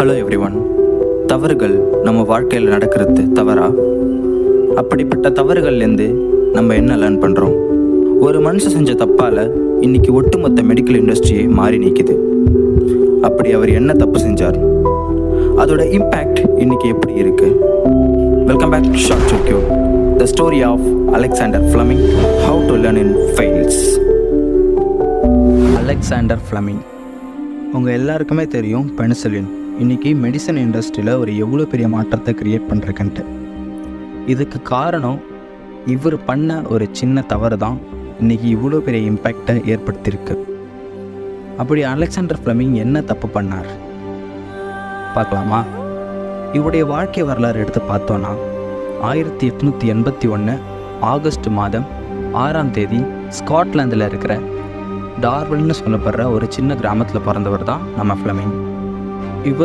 Hello everyone. தவறுகள் நம்ம வாழ்க்கையில் நடக்கிறது தவறா? அப்படிப்பட்ட தவறுகள்லேருந்து நம்ம என்ன லேர்ன் பண்ணுறோம்? ஒரு மனுஷன் செஞ்ச தப்பால் இன்னைக்கு ஒட்டுமொத்த மெடிக்கல் இண்டஸ்ட்ரியே மாறி நிற்குது. அப்படி அவர் என்ன தப்பு செஞ்சார்? அதோட இம்பேக்ட் இன்னைக்கு எப்படி இருக்கு? Welcome back short circuit, the story of Alexander Fleming, how to learn in fails. Alexander Fleming, உங்கள் எல்லாருக்குமே தெரியும் பெனிசிலின் இன்றைக்கி மெடிசன் இண்டஸ்ட்ரியில் ஒரு எவ்வளோ பெரிய மாற்றத்தை க்ரியேட் பண்ணுறக்குன்ட்டு. இதுக்கு காரணம் இவர் பண்ண ஒரு சின்ன தவறு தான் இன்றைக்கி இவ்வளோ பெரிய இம்பேக்டை ஏற்படுத்தியிருக்கு. அப்படி அலெக்சாண்டர் ஃப்ளமிங் என்ன தப்பு பண்ணார் பார்க்கலாமா? இவருடைய வாழ்க்கை வரலாறு எடுத்து பார்த்தோன்னா 1881 ஆகஸ்ட் மாதம் 6ஆம் தேதி ஸ்காட்லாந்தில் இருக்கிற டார்வின்னு சொல்லப்படுற ஒரு சின்ன கிராமத்தில் பிறந்தவர் தான் நம்ம ஃப்ளமிங். இவர்